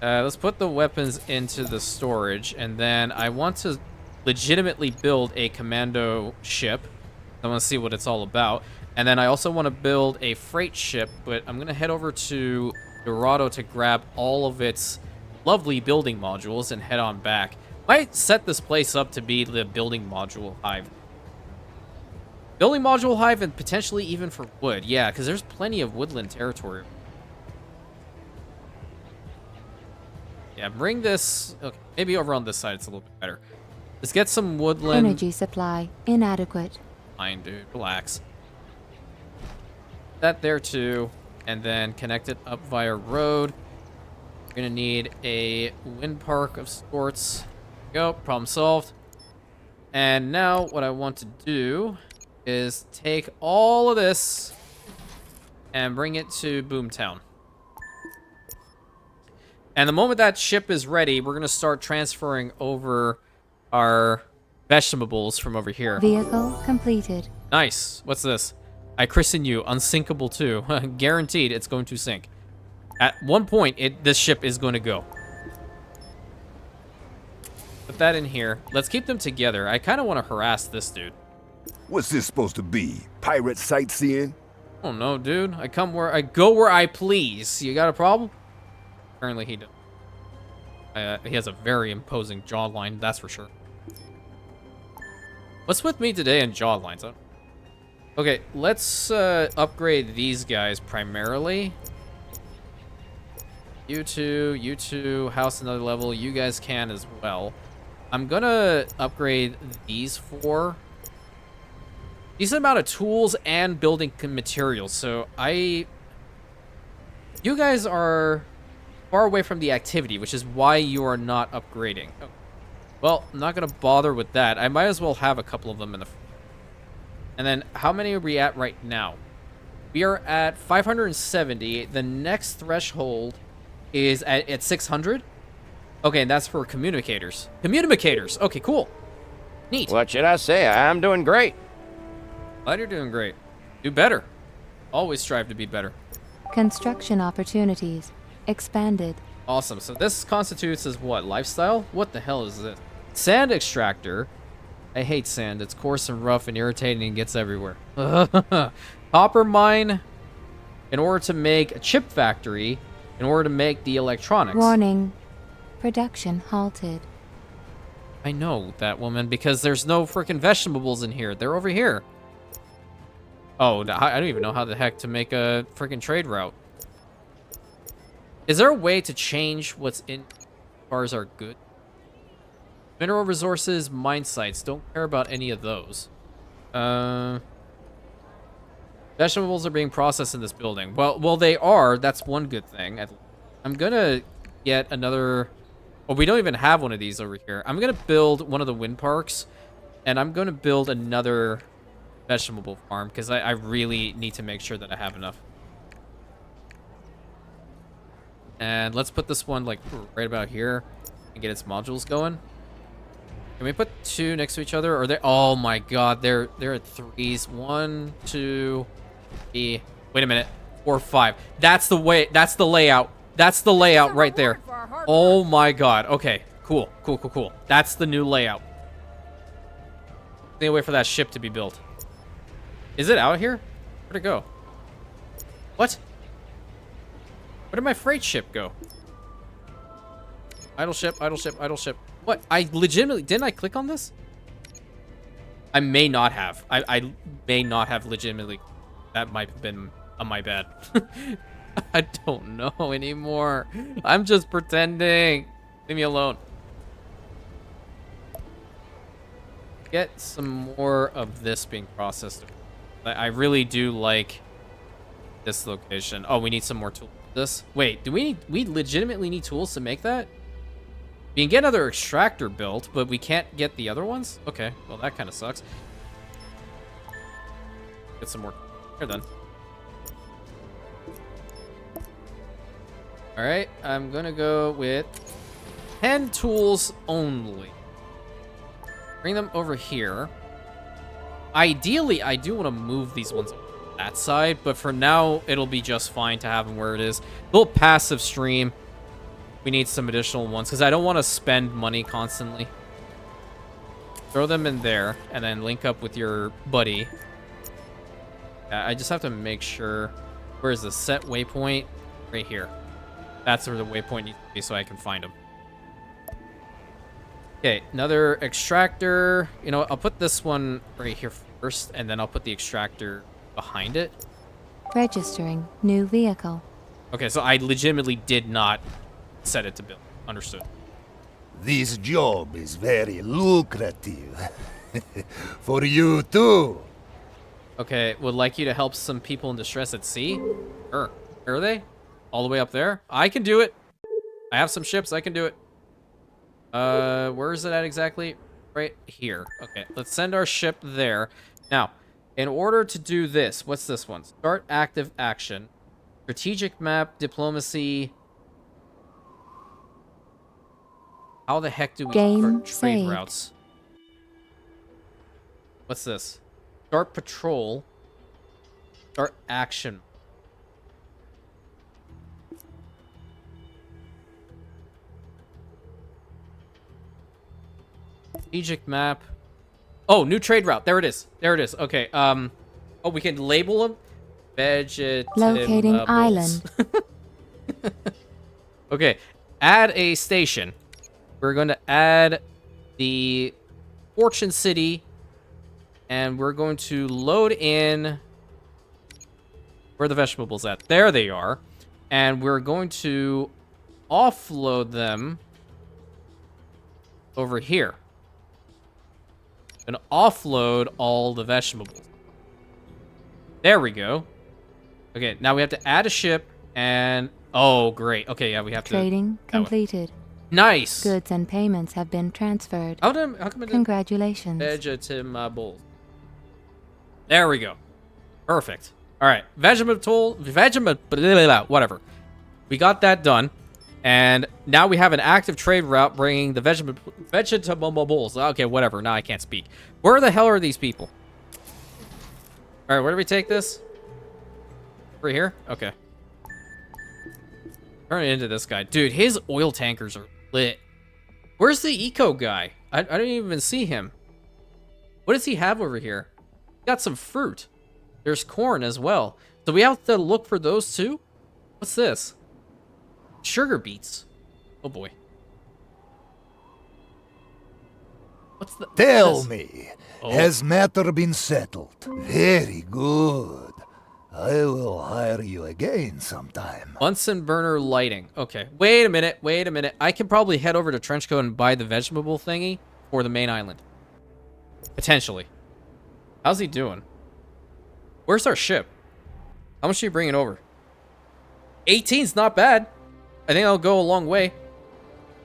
Let's put the weapons into the storage, and then I want to legitimately build a commando ship. I want to see what it's all about. And then I also want to build a freight ship, but I'm going to head over to Dorado to grab all of its lovely building modules and head on back. Might set this place up to be the building module hive. Building module hive and potentially even for wood. Yeah, because there's plenty of woodland territory. Yeah, bring this... Okay, maybe over on this side it's a little bit better. Let's get some woodland... Energy supply inadequate. Fine, dude. Relax. That there, too. And then connect it up via road. We're going to need a wind park of sorts. Go. Problem solved. And now what I want to do is take all of this and bring it to Boomtown. And the moment that ship is ready, we're going to start transferring over our vegetables from over here. Vehicle completed. Nice. What's this? I christen you unsinkable too. Guaranteed it's going to sink. At one point, this ship is going to go. Put that in here. Let's keep them together. I kind of want to harass this dude. What's this supposed to be? Pirate sightseeing? Oh no, dude. I go where I please. You got a problem? Apparently he does. He has a very imposing jawline, that's for sure. What's with me today in jawlines? Huh? Okay, let's upgrade these guys primarily. You two, house another level. You guys can as well. I'm gonna upgrade these 4. Decent amount of tools and building materials. So you guys are far away from the activity, which is why you are not upgrading. Oh. Well, I'm not gonna bother with that. I might as well have a couple of them in the. And then, how many are we at right now? We are at 570. The next threshold is at 600. Okay, and that's for communicators. Communicators. Okay, cool. Neat. What should I say? I'm doing great. Glad you're doing great. Do better. Always strive to be better. Construction opportunities expanded. Awesome. So this constitutes as what? Lifestyle? What the hell is this? Sand extractor. I hate sand. It's coarse and rough and irritating and gets everywhere. Copper mine. In order to make a chip factory. In order to make the electronics. Warning. Production halted. I know that, woman, because there's no freaking vegetables in here. They're over here. Oh, I don't even know how the heck to make a freaking trade route. Is there a way to change what's in as far as our good? Mineral resources, mine sites. Don't care about any of those. Vegetables are being processed in this building. Well, they are. That's one good thing. I'm gonna get another. Well, we don't even have one of these over here. I'm gonna build one of the wind parks, and I'm gonna build another vegetable farm because I really need to make sure that I have enough. And let's put this one like right about here and get its modules going. Can we put 2 next to each other? Or they? Oh my God, they're at 3s. 1, 2, 3. Wait a minute. 4, 5. That's the way. That's the layout. That's the layout right there. Oh my God. Okay. Cool. Cool. That's the new layout. Need to wait for that ship to be built. Is it out here? Where'd it go? What? Where did my freight ship go? Idle ship. What? I legitimately... Didn't I click on this? I may not have. I may not have legitimately... That might have been my bad. I don't know anymore. I'm just pretending. Leave me alone. Get some more of this being processed. I really do like this location. Oh, we need some more tools. This. Wait, do we legitimately need tools to make that? We can get another extractor built, but we can't get the other ones? Okay, well that kind of sucks. Get some more here then. Alright, I'm gonna go with 10 tools only. Bring them over here. Ideally, I do want to move these ones over that side, but for now, it'll be just fine to have them where it is. A little passive stream. We need some additional ones, because I don't want to spend money constantly. Throw them in there, and then link up with your buddy. I just have to make sure... Where is the set waypoint? Right here. That's where the waypoint needs to be, so I can find them. Okay, another extractor. You know what? I'll put this one right here first, and then I'll put the extractor behind it. Registering new vehicle. Okay, so I legitimately did not set it to build. Understood. This job is very lucrative. For you too. Okay, would like you to help some people in distress at sea? Sure. Where are they? All the way up there? I can do it. I have some ships. I can do it. Where is it at exactly? Right here. Okay, let's send our ship there. Now, in order to do this, what's this one? Start active action. Strategic map, diplomacy. How the heck do we Game start trade saved. routes? What's this? Start patrol. Start action. Strategic map. Oh, new trade route. There it is. There it is. Okay. Oh, we can label them. Vegetables. Locating island. Okay. Add a station. We're going to add the Fortune City, and we're going to load in. Where are the vegetables at? There they are. And we're going to offload them over here. And offload all the vegetables. There we go. Okay, now we have to add a ship and... Oh, great. Okay, yeah, we have Trading completed. Nice. Goods and payments have been transferred. How come it didn't... Congratulations. Vegetables. There we go. Perfect. All right, vegetable, whatever. We got that done. And now we have an active trade route bringing the vegetables. Okay, whatever. Now I can't speak. Where the hell are these people? All right, where do we take this? Over here? Okay. Turn it into this guy. Dude, his oil tankers are lit. Where's the eco guy? I don't even see him. What does he have over here? Got some fruit. There's corn as well. So we have to look for those too? What's this? Sugar beets. Oh boy. What's the... Tell me, has matter been settled? Very good. I will hire you again sometime. Bunsen burner lighting. Okay. Wait a minute. Wait a minute. I can probably head over to Trenchcoat and buy the vegetable thingy for the main island. Potentially. How's he doing? Where's our ship? How much are you bringing over? 18's not bad. I think I'll go a long way.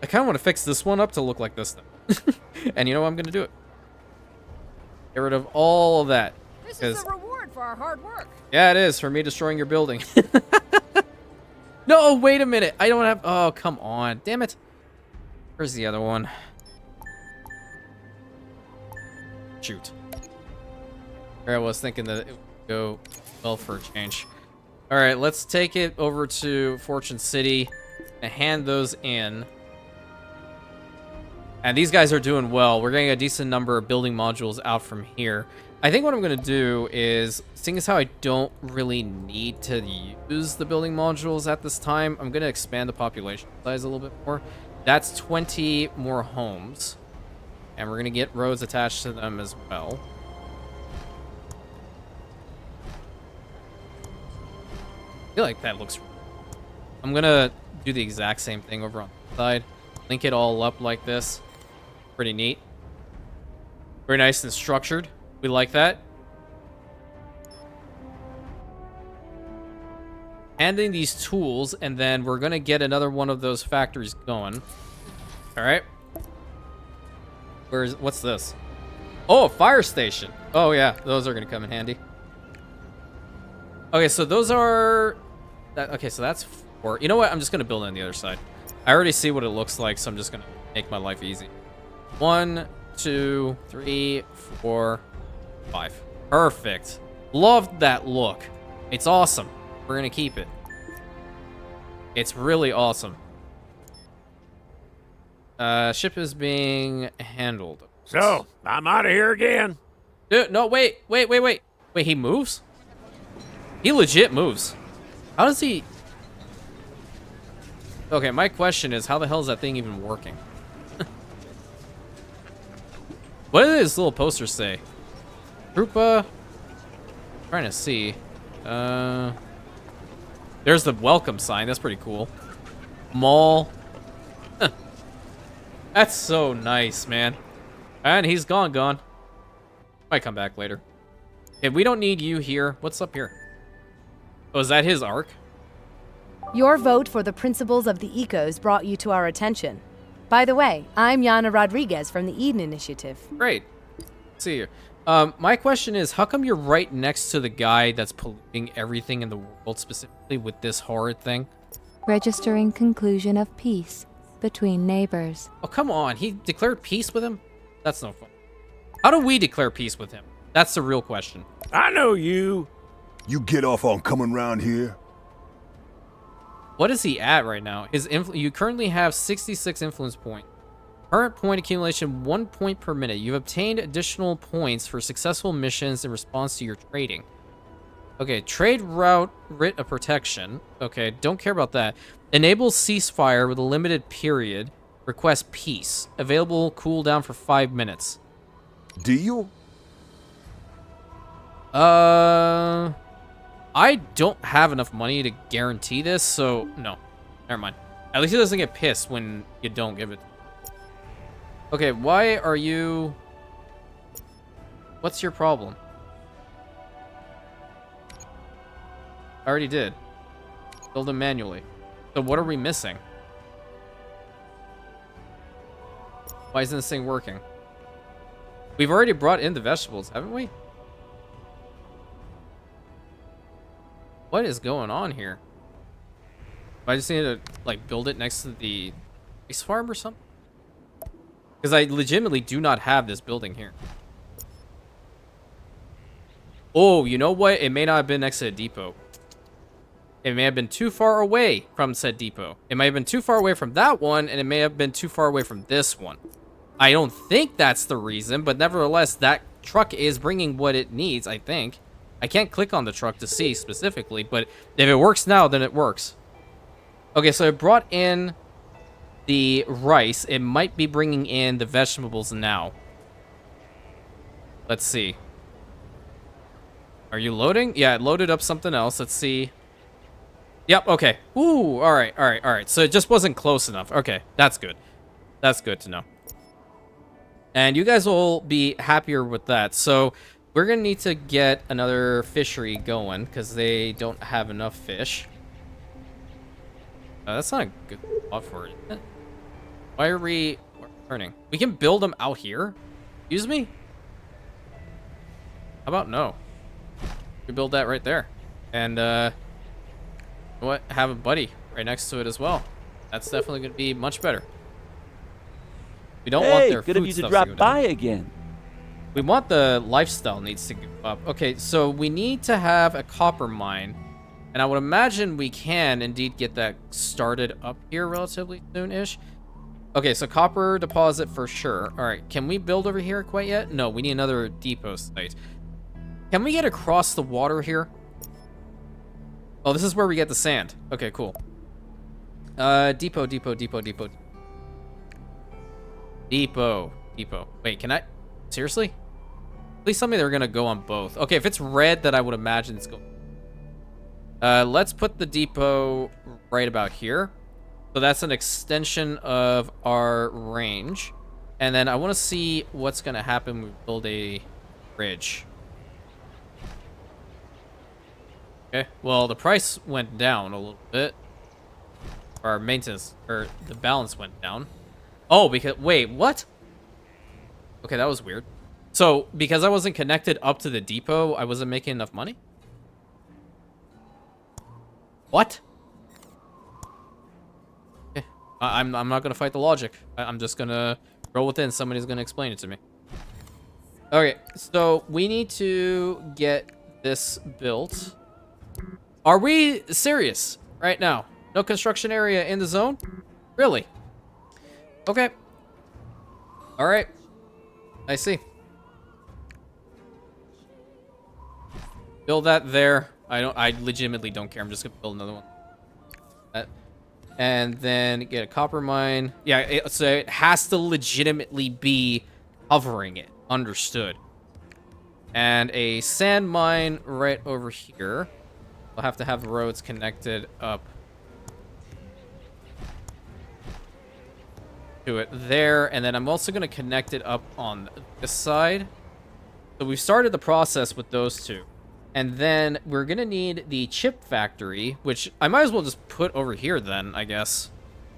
I kind of want to fix this one up to look like this, though. And you know what? I'm going to do it. Get rid of all of that. This is the reward for our hard work. Yeah, it is for me destroying your building. No, wait a minute. I don't have... Oh, come on. Damn it. Where's the other one? Shoot. I was thinking that it would go well for a change. All right, let's take it over to Fortune City and hand those in. And these guys are doing well. We're getting a decent number of building modules out from here. I think what I'm going to do is, seeing as how I don't really need to use the building modules at this time, I'm going to expand the population size a little bit more. That's 20 more homes. And we're going to get roads attached to them as well. I feel like that looks... I'm going to do the exact same thing over on the side. Link it all up like this. Pretty neat. Very nice and structured. We like that. Handing these tools, and then we're going to get another one of those factories going. All right. What's this? Oh, a fire station. Oh, yeah. Those are going to come in handy. Okay, so those are... Okay, so that's 4. You know what? I'm just going to build it on the other side. I already see what it looks like, so I'm just going to make my life easy. 1, 2, 3, 4, 5. Perfect. Love that look. It's awesome. We're going to keep it. It's really awesome. Ship is being handled. So, I'm out of here again. Dude, no, wait. Wait, he moves? He legit moves. How does he... Okay, my question is, how the hell is that thing even working? What did this little poster say? Troopa... Trying to see. There's the welcome sign. That's pretty cool. Mall. That's so nice, man. And he's gone. Might come back later. Okay, we don't need you here. What's up here? Oh, is that his arc? Your vote for the principles of the Ecos brought you to our attention. By the way, I'm Yana Rodriguez from the Eden Initiative. Great. See you. My question is, how come you're right next to the guy that's polluting everything in the world, specifically with this horrid thing? Registering conclusion of peace between neighbors. Oh, come on. He declared peace with him? That's no fun. How do we declare peace with him? That's the real question. I know you. You get off on coming round here? What is he at right now? You currently have 66 influence points. Current point accumulation 1 point per minute. You've obtained additional points for successful missions in response to your trading. Okay, trade route writ of protection. Okay, don't care about that. Enable ceasefire with a limited period. Request peace. Available cooldown for 5 minutes. Deal? I don't have enough money to guarantee this, so no. Never mind. At least he doesn't get pissed when you don't give it. Okay, why are you... What's your problem? I already did. Build them manually. So what are we missing? Why isn't this thing working? We've already brought in the vegetables, haven't we? What is going on here? I just need to, like, build it next to the ice farm or something? Because I legitimately do not have this building here. Oh, you know what? It may not have been next to a depot. It may have been too far away from said depot. It may have been too far away from that one, and it may have been too far away from this one. I don't think that's the reason, but nevertheless, that truck is bringing what it needs, I think. I can't click on the truck to see specifically, but if it works now, then it works. Okay, so it brought in the rice. It might be bringing in the vegetables now. Let's see. Are you loading? Yeah, it loaded up something else. Let's see. Yep, okay. Ooh, all right. So it just wasn't close enough. Okay, that's good. That's good to know. And you guys will be happier with that. So we're going to need to get another fishery going because they don't have enough fish. That's not a good spot for it, is it? Why are we turning? We can build them out here? Excuse me? How about no? We build that right there. And, what? Have a buddy right next to it as well. That's definitely going to be much better. We don't want their good of food you stuff to drop go down. by again. We want the lifestyle needs to go up. Okay, so we need to have a copper mine. And I would imagine we can indeed get that started up here relatively soon-ish. Okay, so copper deposit for sure. All right, can we build over here quite yet? No, we need another depot site. Can we get across the water here? Oh, this is where we get the sand. Okay, cool. Depot. Wait, can I? Seriously? Please tell me they're gonna go on both. Okay, if it's red, then I would imagine it's going. Let's put the depot right about here. So that's an extension of our range. And then I want to see what's gonna happen when we build a bridge. Okay, well, the price went down a little bit. Our maintenance, or the balance went down. Oh, because, wait, what? Okay, that was weird. So, because I wasn't connected up to the depot, I wasn't making enough money? What? Okay, I'm not gonna fight the logic. I'm just gonna roll with it and somebody's gonna explain it to me. Okay, so we need to get this built. Are we serious right now? No construction area in the zone? Really? Okay. All right. I see. Build that there. I legitimately don't care. I'm just gonna build another one. And then get a copper mine. Yeah, so it has to legitimately be covering it. Understood. And a sand mine right over here. We'll have to have roads connected up to it there. And then I'm also going to connect it up on this side. So we've started the process with those two. And then we're going to need the chip factory, which I might as well just put over here then, I guess.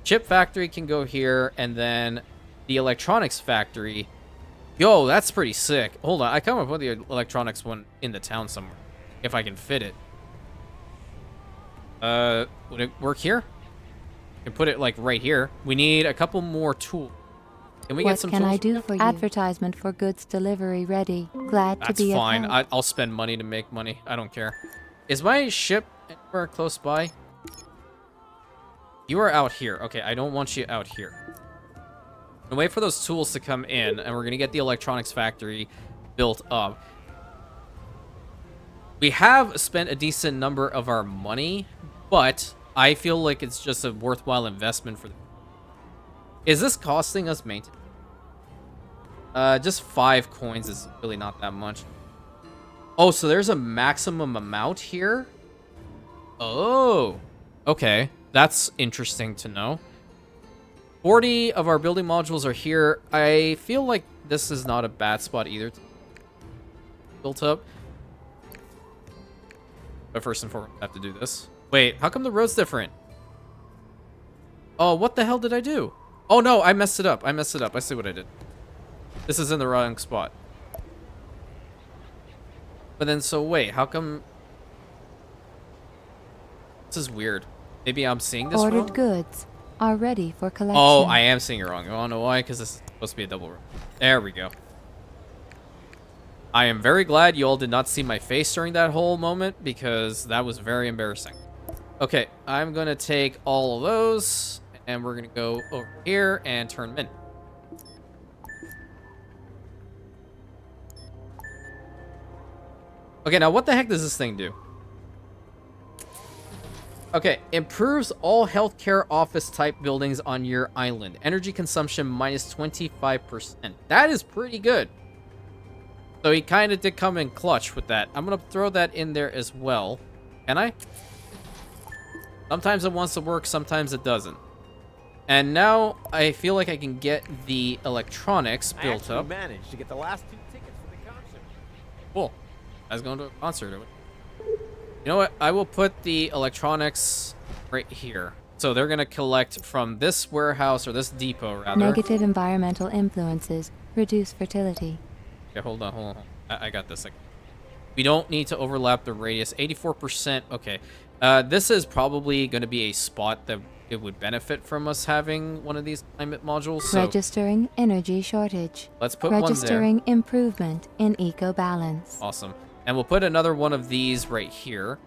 Chip factory can go here. And then the electronics factory. Yo, that's pretty sick. Hold on. I kind of put the electronics one in the town somewhere, if I can fit it. Would it work here? You can put it like right here. We need a couple more tools. Can we What get some can tools? I do for you? Advertisement for goods delivery ready. Glad to That's be fine. of help. I'll spend money to make money. I don't care. Is my ship anywhere close by? You are out here. Okay, I don't want you out here. I'm gonna wait for those tools to come in, and we're gonna get the electronics factory built up. We have spent a decent number of our money, but I feel like it's just a worthwhile investment for. Is this costing us maintenance? Just 5 coins is really not that much. Oh, so there's a maximum amount here? Oh, okay. That's interesting to know. 40 of our building modules are here. I feel like this is not a bad spot either. Built up. But first and foremost, I have to do this. Wait, how come the road's different? Oh, what the hell did I do? Oh, no, I messed it up. I messed it up. I see what I did. This is in the wrong spot. But then, so wait, how come... This is weird. Maybe I'm seeing this wrong? Ordered goods are ready for collection. Oh, I am seeing it wrong. You wanna know why? Because this is supposed to be a double row. There we go. I am very glad you all did not see my face during that whole moment, because that was very embarrassing. Okay, I'm gonna take all of those, and we're gonna go over here and turn them in. Okay, now what the heck does this thing do? Okay, improves all healthcare office type buildings on your island. Energy consumption minus 25%. That is pretty good. So he kind of did come in clutch with that. I'm going to throw that in there as well. Can I? Sometimes it wants to work, sometimes it doesn't. And now I feel like I can get the electronics built up. I managed to get the last 2 tickets for the concert. Cool. I was going to a concert. You know what? I will put the electronics right here. So they're going to collect from this warehouse, or this depot, rather. Negative environmental influences reduce fertility. Okay, hold on. I got this. We don't need to overlap the radius. 84%. Okay. This is probably going to be a spot that it would benefit from us having one of these climate modules. So Registering energy shortage. let's put one there. Registering improvement in eco balance. Awesome. And we'll put another one of these right here.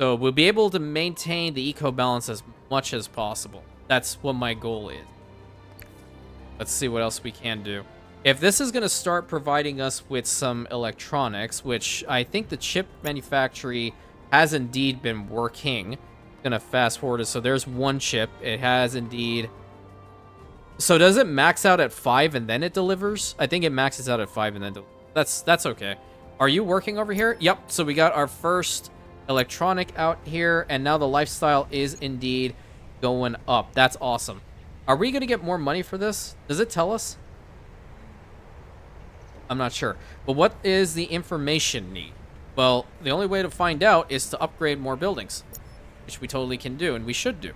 So we'll be able to maintain the eco balance as much as possible. That's what my goal is. Let's see what else we can do. If this is going to start providing us with some electronics, which I think the chip manufacturer has indeed been working. Going to fast forward it. So there's one chip. It has indeed. So does it max out at 5 and then it delivers? I think it maxes out at 5 and then that's okay. Are you working over here? Yep. So we got our first electronic out here, and now the lifestyle is indeed going up. That's awesome. Are we going to get more money for this? Does it tell us? I'm not sure. But what is the information need? Well, the only way to find out is to upgrade more buildings, which we totally can do, and we should do.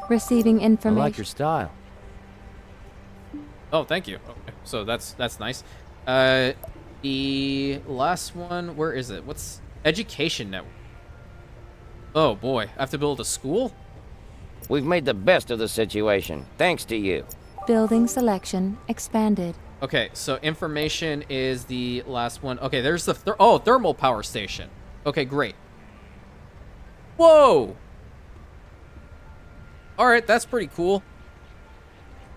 Receiving I information. like your style. Oh, thank you. Okay, so that's nice. The last one, where is it? What's education network? Oh boy, I have to build a school? We've made the best of the situation, thanks to you. Building selection expanded. Okay, so information is the last one. Okay, there's the thermal power station. Okay, great. Whoa! Alright, that's pretty cool.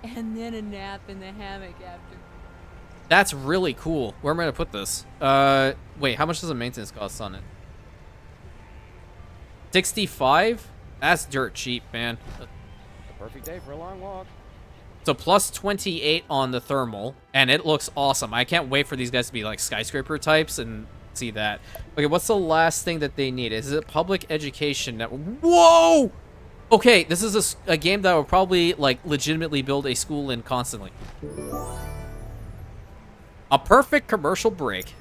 And then a nap in the hammock after. That's really cool. Where am I gonna put this? Wait, how much does the maintenance cost on it? 65? That's dirt cheap, man. A perfect day for a long walk. So plus 28 on the thermal, and it looks awesome. I can't wait for these guys to be like skyscraper types and see that. Okay, what's the last thing that they need? Is it public education network? Whoa! Okay, this is a game that will probably like legitimately build a school in constantly. A perfect commercial break.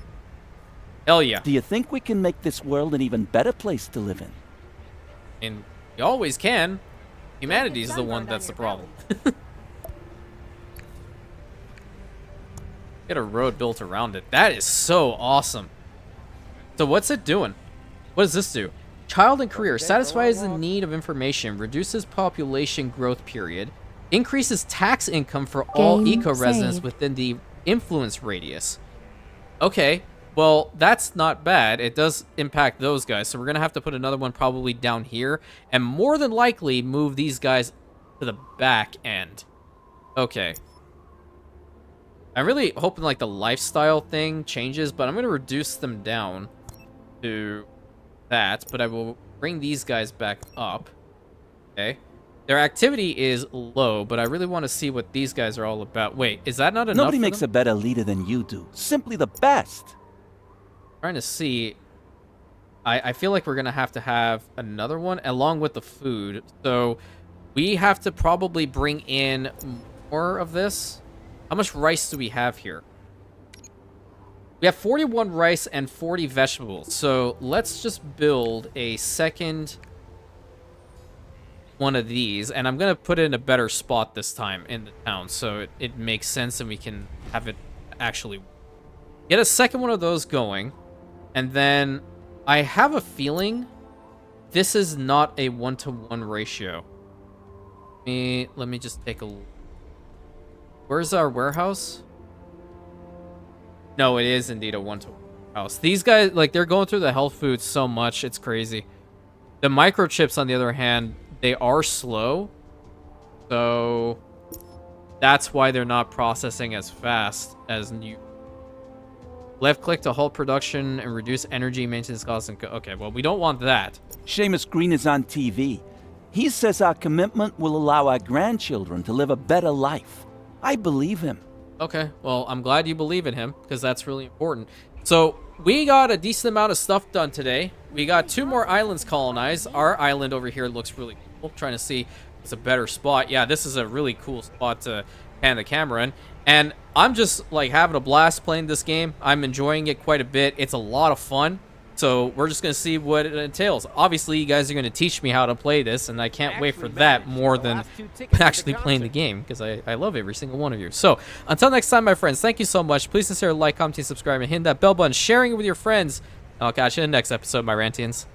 Hell yeah. Do you think we can make this world an even better place to live in? And you always can. Humanity's the one that's the problem. Get a road built around it. That is so awesome. So what's it doing? What does this do? Child and career satisfies the need of information, reduces population growth period, Increases tax income for all Game eco-residents saved. within the influence radius. Okay, well, that's not bad. It does impact those guys, so we're going to have to put another one probably down here, and more than likely move these guys to the back end. Okay. I'm really hoping, like, the lifestyle thing changes, but I'm going to reduce them down to that, but I will bring these guys back up. Okay. Their activity is low, but I really want to see what these guys are all about. Wait, is that not enough? Nobody makes a better leader than you do. Simply the best. Trying to see. I feel like we're going to have another one along with the food. So we have to probably bring in more of this. How much rice do we have here? We have 41 rice and 40 vegetables. So let's just build a second one of these, and I'm gonna put it in a better spot this time in the town, so it makes sense and we can have it actually get a second one of those going. And then I have a feeling this is not a 1-to-1 ratio. Let me just take a look. Where's our warehouse? No, it is indeed a 1-to-1 house. These guys, like, they're going through the health food so much, it's crazy. The microchips, on the other hand, they are slow, so that's why they're not processing as fast as new. Left click to halt production and reduce energy maintenance costs. And okay, well, we don't want that. Seamus Green is on TV. He says our commitment will allow our grandchildren to live a better life. I believe him. Okay, well, I'm glad you believe in him, because that's really important. So we got a decent amount of stuff done today. We got 2 more islands colonized. Our island over here looks really cool. Trying to see if it's a better spot. Yeah, this is a really cool spot to pan the camera in. And I'm just, like, having a blast playing this game. I'm enjoying it quite a bit. It's a lot of fun. So we're just going to see what it entails. Obviously, you guys are going to teach me how to play this, and I can't wait for that more than actually playing the game, because I love every single one of you. So until next time, my friends, thank you so much. Please consider like, comment, subscribe, and hit that bell button, sharing it with your friends. I'll catch you in the next episode, my Rantians.